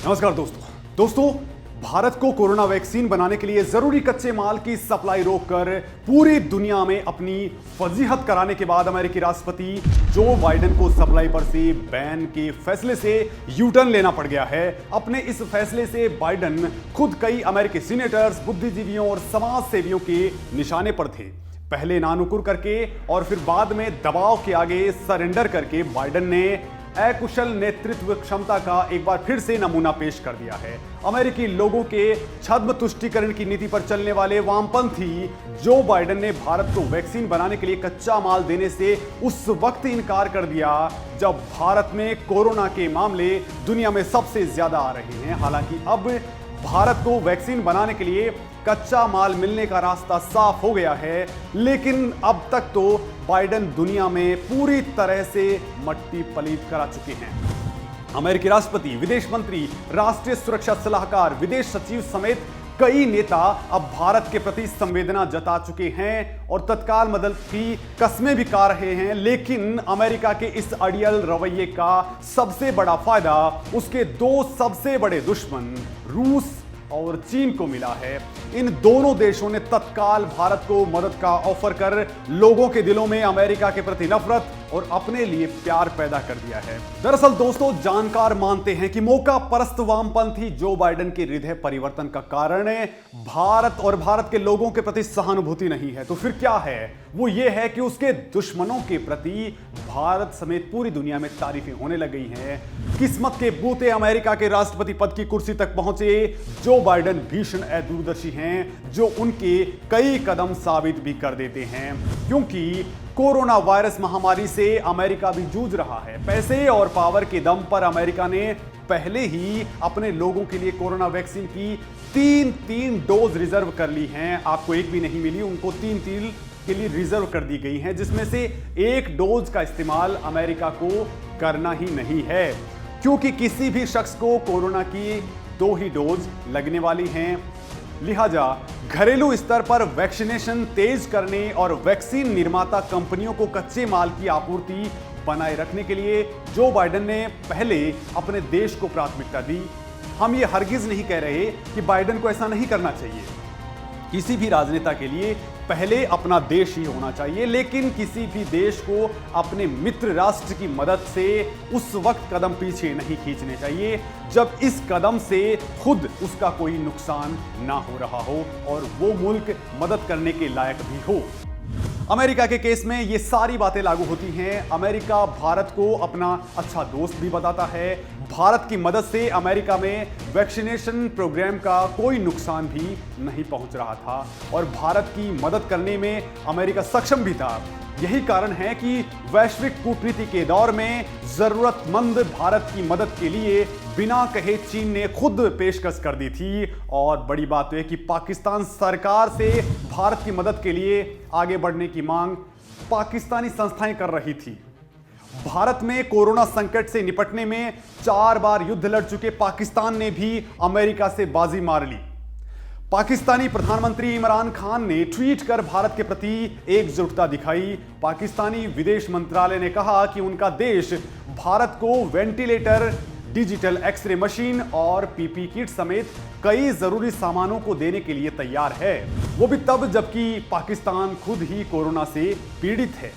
नमस्कार दोस्तों भारत को कोरोना वैक्सीन बनाने के लिए जरूरी कच्चे माल की सप्लाई रोककर पूरी दुनिया में अपनी फजीहत कराने के बाद अमेरिकी राष्ट्रपति जो बाइडेन को सप्लाई पर से बैन के फैसले से यूटर्न लेना पड़ गया है। अपने इस फैसले से बाइडेन खुद कई अमेरिकी सीनेटर्स, बुद्धिजीवियों और समाज सेवियों के निशाने पर थे। पहले नानुकुर करके और फिर बाद में दबाव के आगे सरेंडर करके बाइडेन ने अकुशल नेतृत्व क्षमता का एक बार फिर से नमूना पेश कर दिया है। अमेरिकी लोगों के छद्म तुष्टीकरण की नीति पर चलने वाले वामपंथी जो बाइडेन ने भारत को वैक्सीन बनाने के लिए कच्चा माल देने से उस वक्त इनकार कर दिया जब भारत में कोरोना के मामले दुनिया में सबसे ज्यादा आ रहे हैं। हालांकि अब भारत को वैक्सीन बनाने के लिए कच्चा माल मिलने का रास्ता साफ हो गया है, लेकिन अब तक तो बाइडेन दुनिया में पूरी तरह से मट्टी पलीत करा चुके हैं। अमेरिकी राष्ट्रपति, विदेश मंत्री, राष्ट्रीय सुरक्षा सलाहकार, विदेश सचिव समेत कई नेता अब भारत के प्रति संवेदना जता चुके हैं और तत्काल मदद की कस्में भी खा रहे हैं। लेकिन अमेरिका के इस अड़ियल रवैये का सबसे बड़ा फायदा उसके दो सबसे बड़े दुश्मन रूस और चीन को मिला है। इन दोनों देशों ने तत्काल भारत को मदद का ऑफर कर लोगों के दिलों में अमेरिका के प्रति नफरत और अपने लिए प्यार पैदा कर दिया है। दरअसल दोस्तों, जानकार मानते हैं कि मौका परस्त वामपंथी जो बाइडेन के हृदय परिवर्तन का कारण भारत और भारत के लोगों के प्रति सहानुभूति नहीं है, तो फिर क्या है? वो ये है कि उसके दुश्मनों के प्रति भारत समेत पूरी दुनिया में तारीफें होने लग गई हैं। किस्मत के बूते अमेरिका के राष्ट्रपति पद की कुर्सी तक पहुंचे जो बाइडेन भीषण अदूरदर्शी हैं, जो उनके कई कदम साबित भी कर देते हैं। क्योंकि कोरोना वायरस महामारी से अमेरिका भी जूझ रहा है। पैसे और पावर के दम पर अमेरिका ने पहले ही अपने लोगों के लिए कोरोना वैक्सीन की तीन डोज रिजर्व कर ली हैं। आपको एक भी नहीं मिली, उनको तीन के लिए रिजर्व कर दी गई हैं, जिसमें से एक डोज का इस्तेमाल अमेरिका को करना ही नहीं है, क्योंकि किसी भी शख्स को कोरोना की 2 ही डोज लगने वाली हैं। लिहाजा घरेलू स्तर पर वैक्सीनेशन तेज करने और वैक्सीन निर्माता कंपनियों को कच्चे माल की आपूर्ति बनाए रखने के लिए जो बाइडेन ने पहले अपने देश को प्राथमिकता दी। हम ये हरगिज नहीं कह रहे कि बाइडेन को ऐसा नहीं करना चाहिए। किसी भी राजनेता के लिए पहले अपना देश ही होना चाहिए, लेकिन किसी भी देश को अपने मित्र राष्ट्र की मदद से उस वक्त कदम पीछे नहीं खींचने चाहिए जब इस कदम से खुद उसका कोई नुकसान ना हो रहा हो और वो मुल्क मदद करने के लायक भी हो। अमेरिका के केस में ये सारी बातें लागू होती हैं। अमेरिका भारत को अपना अच्छा दोस्त भी बताता है। भारत की मदद से अमेरिका में वैक्सीनेशन प्रोग्राम का कोई नुकसान भी नहीं पहुंच रहा था और भारत की मदद करने में अमेरिका सक्षम भी था। यही कारण है कि वैश्विक कूटनीति के दौर में जरूरतमंद भारत की मदद के लिए बिना कहे चीन ने खुद पेशकश कर दी थी। और बड़ी बात है कि पाकिस्तान सरकार से भारत की मदद के लिए आगे बढ़ने की मांग पाकिस्तानी संस्थाएं कर रही थी। भारत में कोरोना संकट से निपटने में 4 बार युद्ध लड़ चुके पाकिस्तान ने भी अमेरिका से बाजी मार ली। पाकिस्तानी प्रधानमंत्री इमरान खान ने ट्वीट कर भारत के प्रति एकजुटता दिखाई। पाकिस्तानी विदेश मंत्रालय ने कहा कि उनका देश भारत को वेंटिलेटर, डिजिटल एक्सरे मशीन और पीपी किट समेत कई जरूरी सामानों को देने के लिए तैयार है, वो भी तब जबकि पाकिस्तान खुद ही कोरोना से पीड़ित है।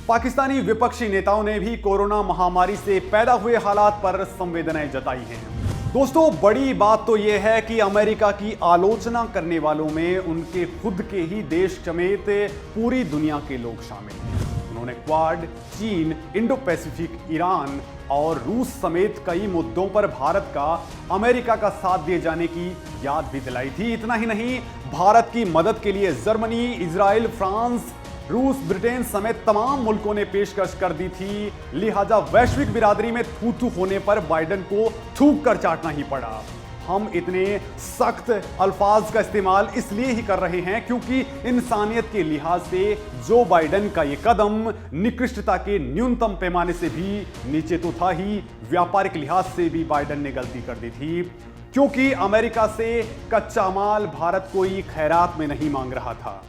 पाकिस्तानी विपक्षी नेताओं ने भी कोरोना महामारी से पैदा हुए हालात पर संवेदनाएं जताई हैं। दोस्तों, बड़ी बात तो यह है कि अमेरिका की आलोचना करने वालों में उनके खुद के ही देश समेत पूरी दुनिया के लोग शामिल हैं। उन्होंने क्वाड, चीन, इंडो पैसिफिक, ईरान और रूस समेत कई मुद्दों पर भारत का अमेरिका का साथ दिए जाने की याद भी दिलाई थी। इतना ही नहीं, भारत की मदद के लिए जर्मनी, इजराइल, फ्रांस, रूस, ब्रिटेन समेत तमाम मुल्कों ने पेशकश कर दी थी। लिहाजा वैश्विक बिरादरी में थू-थू होने पर बाइडेन को थूक कर चाटना ही पड़ा। हम इतने सख्त अल्फाज का इस्तेमाल इसलिए ही कर रहे हैं क्योंकि इंसानियत के लिहाज से जो बाइडेन का ये कदम निकृष्टता के न्यूनतम पैमाने से भी नीचे तो था ही, व्यापारिक लिहाज से भी बाइडेन ने गलती कर दी थी। क्योंकि अमेरिका से कच्चा माल भारत कोई खैरात में नहीं मांग रहा था।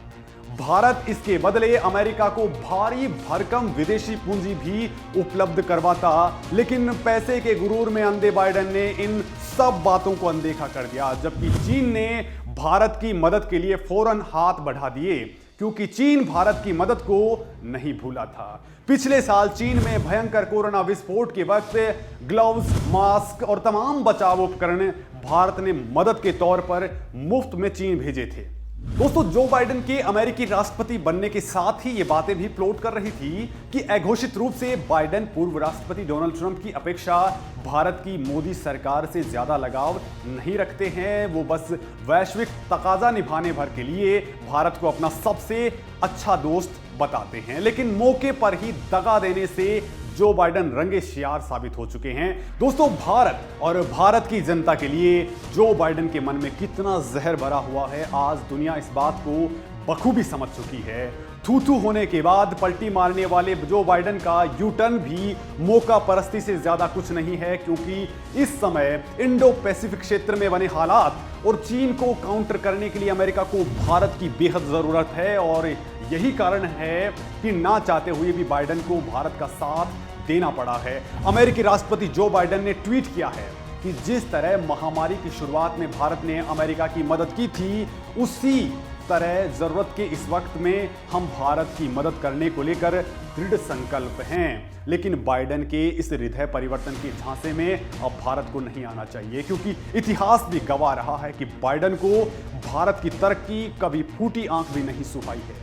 भारत इसके बदले अमेरिका को भारी भरकम विदेशी पूंजी भी उपलब्ध करवाता, लेकिन पैसे के गुरूर में अंधे बाइडेन ने इन सब बातों को अनदेखा कर दिया, जबकि चीन ने भारत की मदद के लिए फौरन हाथ बढ़ा दिए, क्योंकि चीन भारत की मदद को नहीं भूला था। पिछले साल चीन में भयंकर कोरोना विस्फोट के वक्त ग्लव्स, मास्क और तमाम बचाव उपकरण भारत ने मदद के तौर पर मुफ्त में चीन भेजे थे। दोस्तों, जो बाइडेन के अमेरिकी राष्ट्रपति बनने के साथ ही ये बातें भी फ्लोट कर रही थी कि अघोषित रूप से बाइडेन पूर्व राष्ट्रपति डोनाल्ड ट्रंप की अपेक्षा भारत की मोदी सरकार से ज्यादा लगाव नहीं रखते हैं। वो बस वैश्विक तकाजा निभाने भर के लिए भारत को अपना सबसे अच्छा दोस्त बताते हैं, लेकिन मौके पर ही दगा देने से जो बाइडेन रंगे शियार साबित हो चुके हैं। दोस्तों, भारत और भारत की जनता के लिए जो बाइडेन के मन में कितना जहर भरा हुआ है, आज दुनिया इस बात को बखूबी समझ चुकी है। थू थू होने के बाद पलटी मारने वाले जो बाइडेन का यू टर्न भी मौका परस्ती से ज्यादा कुछ नहीं है, क्योंकि इस समय इंडो पैसिफिक क्षेत्र में बने हालात और चीन को काउंटर करने के लिए अमेरिका को भारत की बेहद जरूरत है, और यही कारण है कि ना चाहते हुए भी बाइडेन को भारत का साथ देना पड़ा है। अमेरिकी राष्ट्रपति जो बाइडेन ने ट्वीट किया है कि जिस तरह महामारी की शुरुआत में भारत ने अमेरिका की मदद की थी, उसी तरह जरूरत के इस वक्त में हम भारत की मदद करने को लेकर दृढ़ संकल्प हैं। लेकिन बाइडेन के इस हृदय परिवर्तन के झांसे में अब भारत को नहीं आना चाहिए, क्योंकि इतिहास भी गवाह रहा है कि बाइडेन को भारत की तरक्की कभी फूटी आंख भी नहीं सुहाई है।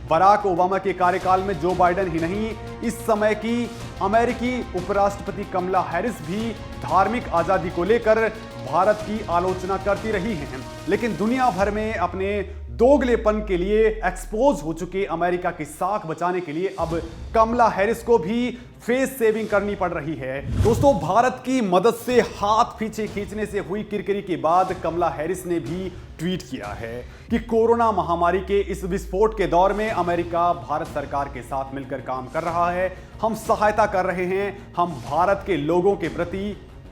बराक ओबामा के कार्यकाल में जो बाइडेन ही नहीं, इस समय की अमेरिकी उपराष्ट्रपति कमला हैरिस भी धार्मिक आजादी को लेकर भारत की आलोचना करती रही हैं, लेकिन दुनिया भर में अपने दोगलेपन के लिए एक्सपोज हो चुके अमेरिका की साख बचाने के लिए अब कमला हैरिस को भी फेस सेविंग करनी पड़ रही है। दोस्तों, भारत की मदद से हाथ पीछे खींचने से हुई किरकिरी के बाद कमला हैरिस ने भी ट्वीट किया है कि कोरोना महामारी के इस विस्फोट के दौर में अमेरिका भारत सरकार के साथ मिलकर काम कर रहा है। हम सहायता कर रहे हैं, हम भारत के लोगों के प्रति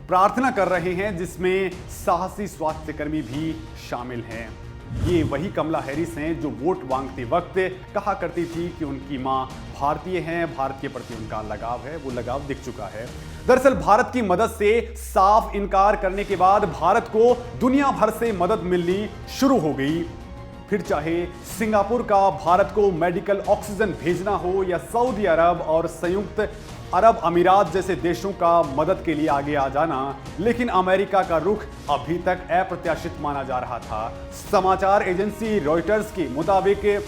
प्रार्थना कर रहे हैं, जिसमें साहसी स्वास्थ्यकर्मी भी शामिल हैं। ये वही कमला हैरिस हैं जो वोट मांगते वक्त कहा करती थी कि उनकी मां भारतीय हैं, भारत के प्रति उनका लगाव है, वो लगाव दिख चुका है। दरअसल भारत की मदद से साफ इनकार करने के बाद भारत को दुनिया भर से मदद मिलनी शुरू हो गई। फिर चाहे सिंगापुर का भारत को मेडिकल ऑक्सीजन भेजना हो, या सऊदी अरब और संयुक्त अरब अमीरात जैसे देशों का मदद के लिए आगे आ जाना, लेकिन अमेरिका का रुख अभी तक अप्रत्याशित माना जा रहा था। समाचार एजेंसी रॉयटर्स के मुताबिक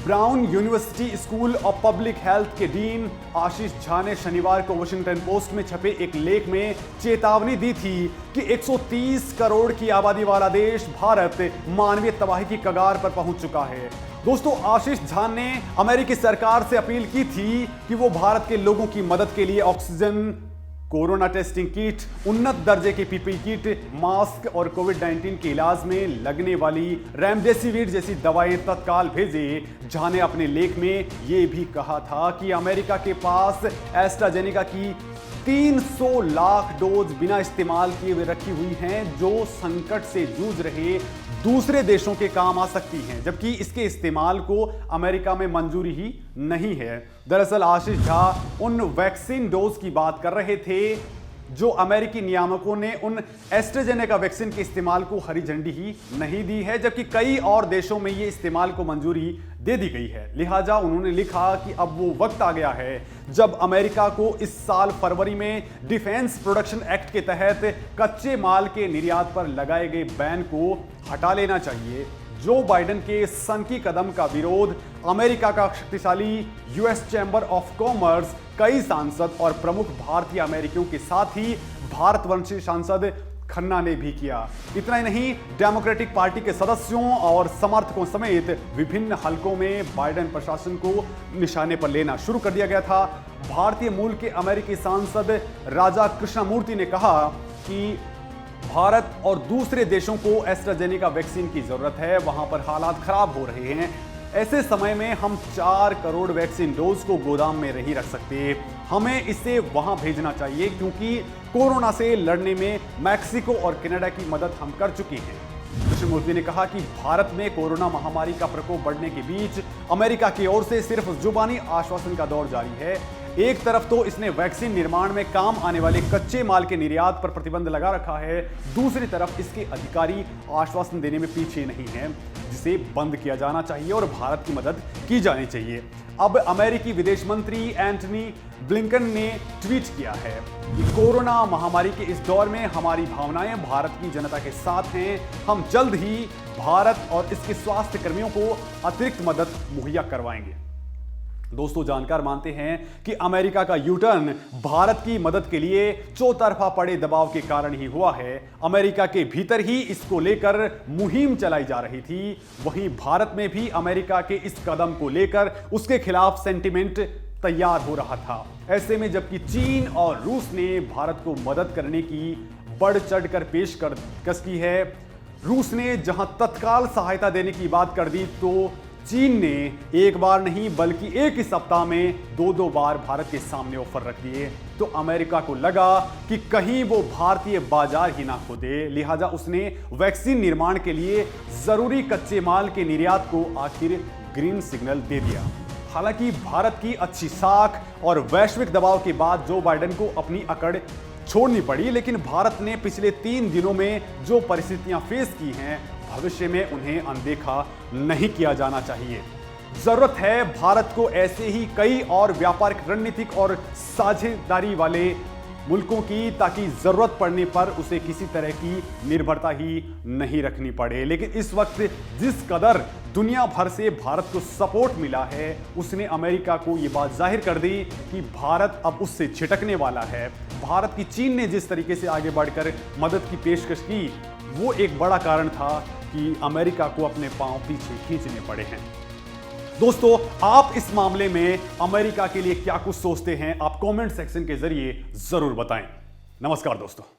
brown university school of public health के डीन आशीष झा ने शनिवार को वॉशिंगटन पोस्ट में छपे एक लेख में चेतावनी दी थी कि 130 करोड़ की आबादी वाला देश भारत मानवीय तबाही की कगार पर पहुंच चुका है। दोस्तों, आशीष झा ने अमेरिकी सरकार से अपील की थी कि वो भारत के लोगों की मदद के लिए ऑक्सीजन, कोरोना टेस्टिंग किट, उन्नत दर्जे की पीपीई किट, मास्क और कोविड-19 के इलाज में लगने वाली रेमडेसिविर जैसी दवाएं तत्काल भेजे। झा ने अपने लेख में यह भी कहा था कि अमेरिका के पास एस्ट्राजेनेका की 300 लाख डोज बिना इस्तेमाल किए हुए रखी हुई हैं, जो संकट से जूझ रहे दूसरे देशों के काम आ सकती हैं, जबकि इसके इस्तेमाल को अमेरिका में मंजूरी ही नहीं है। दरअसल आशीष झा उन वैक्सीन डोज की बात कर रहे थे जो अमेरिकी नियामकों ने उन एस्ट्राजेनेका वैक्सीन के इस्तेमाल को हरी झंडी ही नहीं दी है, जबकि कई और देशों में ये इस्तेमाल को मंजूरी दे दी गई है। लिहाजा उन्होंने लिखा कि अब वो वक्त आ गया है जब अमेरिका को इस साल फरवरी में डिफेंस प्रोडक्शन एक्ट के तहत कच्चे माल के निर्यात पर लगाए गए बैन को हटा लेना चाहिए। जो बाइडेन के सनकी कदम का विरोध अमेरिका का शक्तिशाली यूएस चैम्बर ऑफ कॉमर्स, कई सांसद और प्रमुख भारतीय अमेरिकियों के साथ ही भारतवंशी सांसद खन्ना ने भी किया। इतना ही नहीं, डेमोक्रेटिक पार्टी के सदस्यों और समर्थकों समेत विभिन्न हलकों में बाइडेन प्रशासन को निशाने पर लेना शुरू कर दिया गया था। भारतीय मूल के अमेरिकी सांसद राजा कृष्णमूर्ति ने कहा कि भारत और दूसरे देशों को एस्ट्राजेनेका वैक्सीन की जरूरत है, वहां पर हालात खराब हो रहे हैं। ऐसे समय में हम 4 करोड़ वैक्सीन डोज को गोदाम में नहीं रख सकते, हमें इसे वहां भेजना चाहिए, क्योंकि कोरोना से लड़ने में मैक्सिको और कनाडा की मदद हम कर चुके हैं। कृष्णमूर्ति ने कहा कि भारत में कोरोना महामारी का प्रकोप बढ़ने के बीच अमेरिका की ओर से सिर्फ जुबानी आश्वासन का दौर जारी है। एक तरफ तो इसने वैक्सीन निर्माण में काम आने वाले कच्चे माल के निर्यात पर प्रतिबंध लगा रखा है, दूसरी तरफ इसके अधिकारी आश्वासन देने में पीछे नहीं हैं, जिसे बंद किया जाना चाहिए और भारत की मदद की जानी चाहिए। अब अमेरिकी विदेश मंत्री एंटनी ब्लिंकन ने ट्वीट किया है कि कोरोना महामारी के इस दौर में हमारी भावनाएं भारत की जनता के साथ हैं। हम जल्द ही भारत और इसके स्वास्थ्य कर्मियों को अतिरिक्त मदद मुहैया करवाएंगे। दोस्तों, जानकार मानते हैं कि अमेरिका का यू टर्न भारत की मदद के लिए चौतरफा पड़े दबाव के कारण ही हुआ है। अमेरिका के भीतर ही इसको लेकर मुहिम चलाई जा रही थी, वहीं भारत में भी अमेरिका के इस कदम को लेकर उसके खिलाफ सेंटिमेंट तैयार हो रहा था। ऐसे में जबकि चीन और रूस ने भारत को मदद करने की बढ़ चढ़कर पेशकश की है, रूस ने जहां तत्काल सहायता देने की बात कर दी, तो चीन ने एक बार नहीं बल्कि एक ही सप्ताह में दो बार भारत के सामने ऑफर रख दिए। तो अमेरिका को लगा कि कहीं वो भारतीय बाजार ही ना खो दे, लिहाजा उसने वैक्सीन निर्माण के लिए जरूरी कच्चे माल के निर्यात को आखिर ग्रीन सिग्नल दे दिया। हालांकि भारत की अच्छी साख और वैश्विक दबाव के बाद जो बाइडेन को अपनी अकड़ छोड़नी पड़ी, लेकिन भारत ने पिछले 3 दिनों में जो परिस्थितियां फेस की हैं, भविष्य में उन्हें अनदेखा नहीं किया जाना चाहिए। जरूरत है भारत को ऐसे ही कई और व्यापारिक, रणनीतिक और साझेदारी वाले मुल्कों की, ताकि जरूरत पड़ने पर उसे किसी तरह की निर्भरता ही नहीं रखनी पड़े। लेकिन इस वक्त जिस कदर दुनिया भर से भारत को सपोर्ट मिला है, उसने अमेरिका को यह बात जाहिर कर दी कि भारत अब उससे छिटकने वाला है। भारत की चीन ने जिस तरीके से आगे बढ़कर मदद की पेशकश की, वो एक बड़ा कारण था कि अमेरिका को अपने पांव पीछे खींचने पड़े हैं। दोस्तों, आप इस मामले में अमेरिका के लिए क्या कुछ सोचते हैं? आप कमेंट सेक्शन के जरिए जरूर बताएं। नमस्कार दोस्तों।